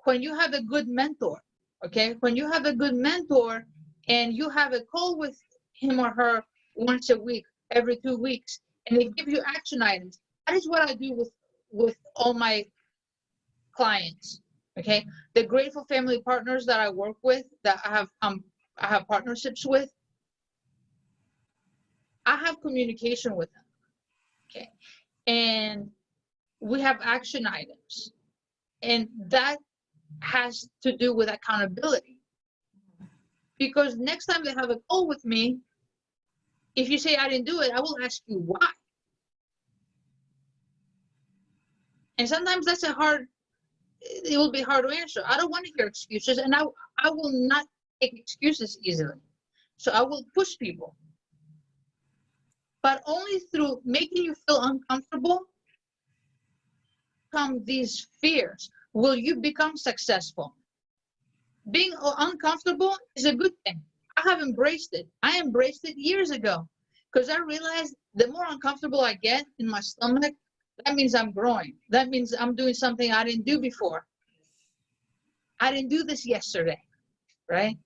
when you have a good mentor, okay, when you have a good mentor and you have a call with him or her once a week, every 2 weeks, and they give you action items. That is what I do with all my clients. Okay, the grateful family partners that I work with, that I have partnerships with, I have communication with them. Okay, and we have action items, and that has to do with accountability. Because next time they have a call with me, if you say I didn't do it, I will ask you why. And sometimes it will be hard to answer. I don't want to hear excuses, and I will not take excuses easily. So I will push people. But only through making you feel uncomfortable come these fears. Will you become successful? Being uncomfortable is a good thing. I have embraced it. I embraced it years ago because I realized the more uncomfortable I get in my stomach, that means I'm growing. That means I'm doing something I didn't do before. I didn't do this yesterday, right?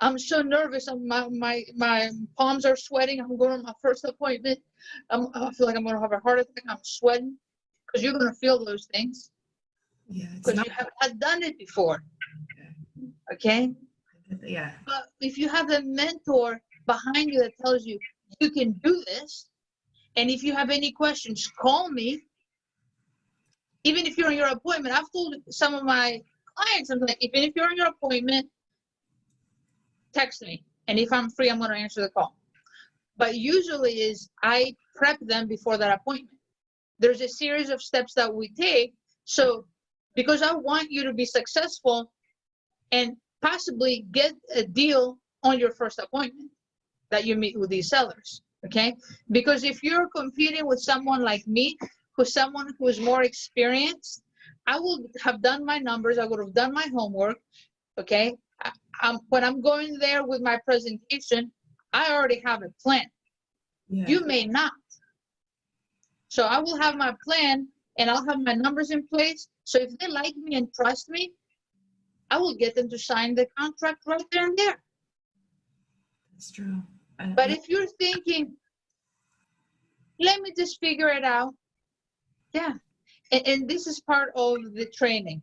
I'm so nervous. My palms are sweating. I'm going to my first appointment. I feel like I'm going to have a heart attack. I'm sweating because you're going to feel those things. Yeah, because you have not done it before. Okay? Yeah. But if you have a mentor behind you that tells you, you can do this, and if you have any questions, call me. Even if you're in your appointment, I've told some of my clients, I'm like, even if you're in your appointment, text me. And if I'm free, I'm going to answer the call. But usually is I prep them before that appointment. There's a series of steps that we take. So because I want you to be successful and possibly get a deal on your first appointment that you meet with these sellers, okay? Because if you're competing with someone like me, who's someone who is more experienced, I will have done my numbers, I would have done my homework, okay? When I'm going there with my presentation, I already have a plan. Yeah. You may not. So I will have my plan and I'll have my numbers in place. So if they like me and trust me, I will get them to sign the contract right there and there. That's true. But if you're thinking, let me just figure it out. Yeah. And this is part of the training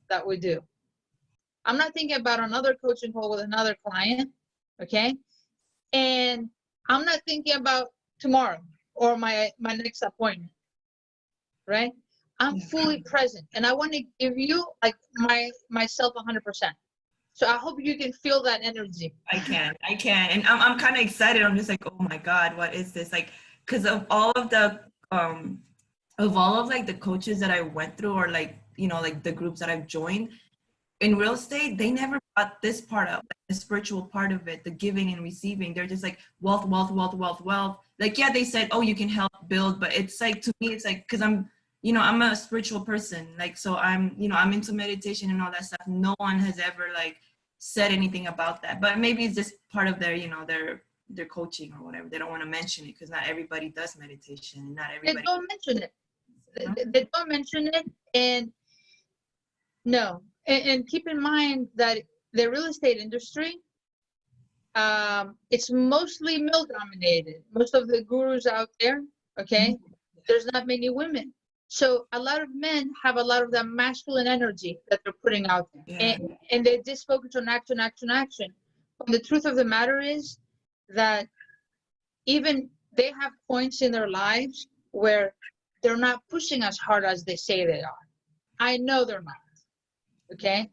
that we do. I'm not thinking about another coaching call with another client, okay? And I'm not thinking about tomorrow or my next appointment, right? I'm fully present, and I want to give you like myself 100%. So I hope you can feel that energy. I can, and I'm kind of excited. I'm just like, oh my God, what is this? Like, because of all of the like the coaches that I went through, or like, you know, like the groups that I've joined in real estate, they never brought this part up, like the spiritual part of it, the giving and receiving. They're just like wealth, wealth, wealth, wealth, wealth. Like, yeah, they said, oh, you can help build, but it's like, to me, it's like, because I'm, you know, I'm a spiritual person. Like, so I'm, you know, I'm into meditation and all that stuff. No one has ever like said anything about that, but maybe it's just part of their, you know, their coaching or whatever. They don't want to mention it because not everybody does meditation, and not everybody. They don't mention it. They don't mention it, and no. And keep in mind that the real estate industry, it's mostly male dominated. Most of the gurus out there, okay, there's not many women. So a lot of men have a lot of that masculine energy that they're putting out there. Yeah. And they just focus on action, action, action. But the truth of the matter is that even they have points in their lives where they're not pushing as hard as they say they are. I know they're not, okay?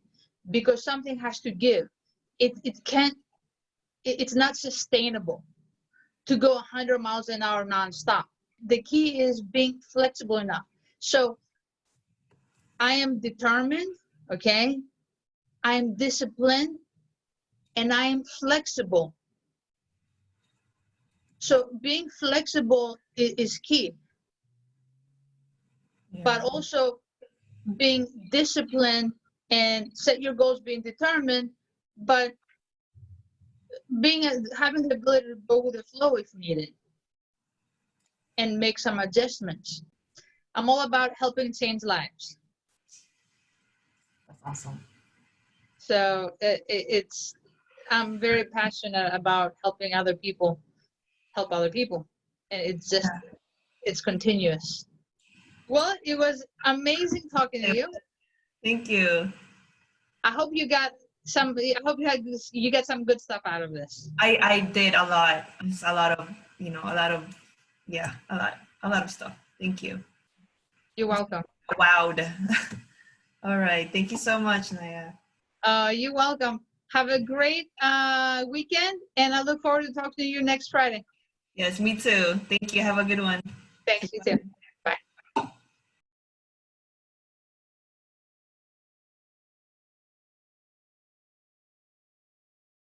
Because something has to give. It's not sustainable to go 100 miles an hour nonstop. The key is being flexible enough. So I am determined, okay? I am disciplined, and I am flexible. So being flexible is key. Yeah. But also being disciplined and set your goals, being determined, but having the ability to go with the flow if needed and make some adjustments. I'm all about helping change lives. Awesome. So it's, I'm very passionate about helping other people help other people. And it's just, it's continuous. Well, it was amazing talking to you. Thank you. I hope you got some, I hope you had, you get some good stuff out of this. I did a lot. It's a lot of, you know, a lot of, yeah, a lot of stuff. Thank you. You're welcome. Wowed. All right. Thank you so much, Naya. You're welcome. Have a great weekend, and I look forward to talking to you next Friday. Yes, me too. Thank you. Have a good one. Thanks, you too.